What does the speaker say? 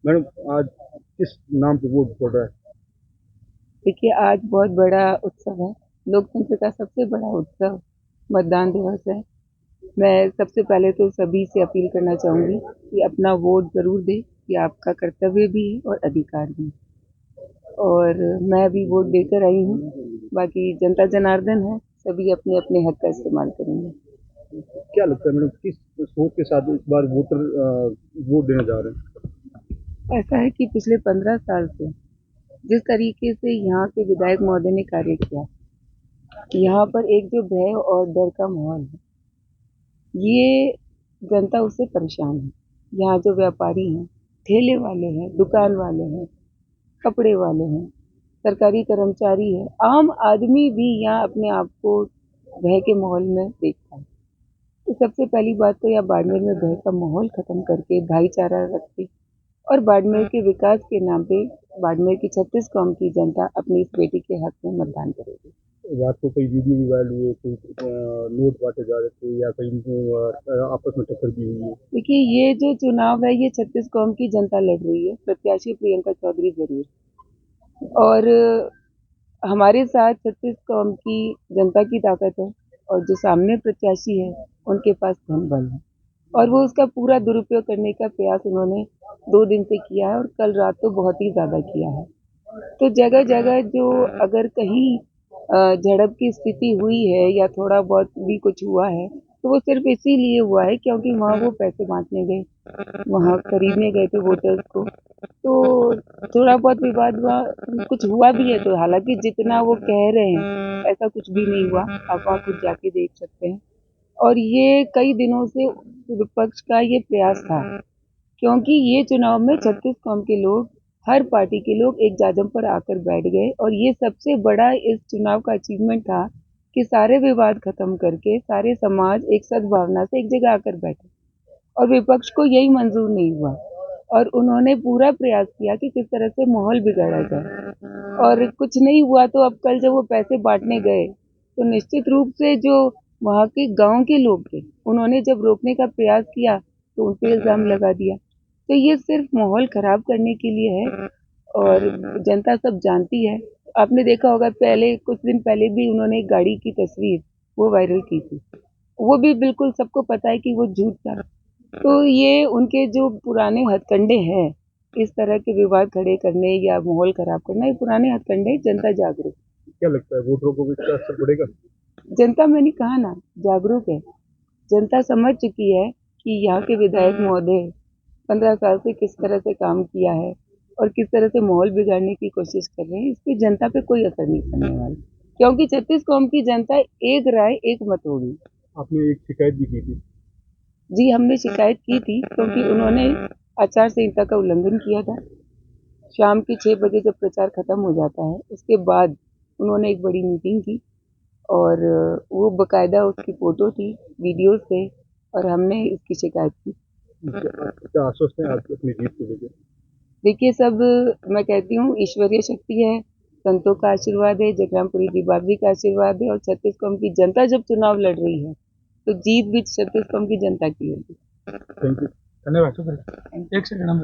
Madam आज किस नाम पे वोट पड़ रहा है? देखिए, आज बहुत बड़ा उत्सव है। लोकतंत्र का सबसे बड़ा उत्सव मतदान दिवस है। मैं सबसे पहले तो सभी से अपील करना चाहूँगी कि अपना वोट ज़रूर दें। ये आपका कर्तव्य भी है और अधिकार भी। और मैं भी वोट देकर आई हूँ। बाकी जनता जनार्दन है, सभी अपने-अपने हक का इस्तेमाल करेंगे। क्या लगता है मैडम किस सोच के साथ इस बार वोट देने जा रहे हैं? ऐसा है कि पिछले 15 साल से जिस तरीके से यहाँ के विधायक महोदय ने कार्य किया, यहाँ पर एक जो भय और डर का माहौल है, ये जनता उससे परेशान है। यहाँ जो व्यापारी हैं, ठेले वाले हैं, दुकान वाले हैं, कपड़े वाले हैं, सरकारी कर्मचारी हैं, आम आदमी भी यहाँ अपने आप को भय के माहौल में देखता है। तो सबसे पहली बात तो यहाँ बाड़मेर में भय का माहौल खत्म करके भाईचारा रखे और बाड़मेर के विकास के नाम पे बाड़मेर की 36 कौम की जनता अपनी इस बेटी के हक में मतदान करेगी। रात को कई वीडियो भी वायरल हुए, कोई नोट बांटे जा रहे थे या कहीं आपस में टक्कर भी हुई है। देखिए, ये जो चुनाव है ये 36 कौम की जनता लड़ रही है। प्रत्याशी प्रियंका चौधरी जरूर और हमारे साथ 36 कौम की जनता की ताकत है और जो सामने प्रत्याशी है उनके पास धन बल है और वो उसका पूरा दुरुपयोग करने का प्रयास उन्होंने 2 दिन से किया है और कल रात तो बहुत ही ज़्यादा किया है। तो जगह-जगह जो अगर कहीं झड़प की स्थिति हुई है या थोड़ा बहुत भी कुछ हुआ है, तो वो सिर्फ़ इसीलिए हुआ है क्योंकि वहाँ वो पैसे बाँटने गए, वहाँ खरीदने गए थे वोटर्स को। तो थोड़ा बहुत विवाद हुआ, कुछ हुआ भी है तो हालाँकि जितना वो कह रहे हैं, ऐसा कुछ भी नहीं हुआ। आप वहाँ खुद जाके देख सकते हैं और ये कई दिनों से विपक्ष का ये प्रयास था क्योंकि ये चुनाव में 36 कौम के लोग, हर पार्टी के लोग एक जाजम पर आकर बैठ गए और ये सबसे बड़ा इस चुनाव का अचीवमेंट था कि सारे विवाद खत्म करके सारे समाज एक सद्भावना से एक जगह आकर बैठे और विपक्ष को यही मंजूर नहीं हुआ और उन्होंने पूरा प्रयास किया कि किस तरह से माहौल बिगाड़ा जाए और कुछ नहीं हुआ तो अब कल जब वो पैसे बांटने गए तो निश्चित रूप से जो वहाँ के गांव के लोग थे उन्होंने जब रोकने का प्रयास किया तो उन पे इल्ज़ाम लगा दिया। तो ये सिर्फ माहौल खराब करने के लिए है और जनता सब जानती है। आपने देखा होगा पहले कुछ दिन पहले भी उन्होंने एक गाड़ी की तस्वीर वो वायरल की थी। वो भी बिल्कुल सबको पता है कि वो झूठ था। तो ये उनके जो पुराने हथकंडे हैं, इस तरह के विवाद खड़े करने या माहौल खराब करना, ये पुराने हथकंडे जनता जागरूक। क्या लगता है वोटरों को भी इसका असर पड़ेगा? जनता मैंने कहा ना जागरूक है। जनता समझ चुकी है कि यहाँ के विधायक महोदय 15 साल से किस तरह से काम किया है और किस तरह से माहौल बिगाड़ने की कोशिश कर रहे हैं। इस पे जनता पे कोई असर नहीं पड़ने वाला क्योंकि 36 कौम की जनता एक राय एक मत होगी। आपने एक शिकायत भी की थी। जी, हमने शिकायत की थी क्योंकि उन्होंने आचार संहिता का उल्लंघन किया था। शाम के 6 बजे जब प्रचार खत्म हो जाता है, उसके बाद उन्होंने एक बड़ी मीटिंग की और वो बाकायदा उसकी फ़ोटो थी, वीडियोज़ थे और हमने इसकी शिकायत की। क्या आश्वस्त हैं आप अपनी जीत को लेकर? देखिए सब मैं कहती हूँ ईश्वरीय शक्ति है, संतों का आशीर्वाद है, जगरामपुरी दीपावली का आशीर्वाद है और छत्तीस कौम की जनता जब चुनाव लड़ रही है, तो जीत भी छत्तीस कौम की जनता की होगी। Thank you. धन्यवाद। Thank you. एक सेकंड हम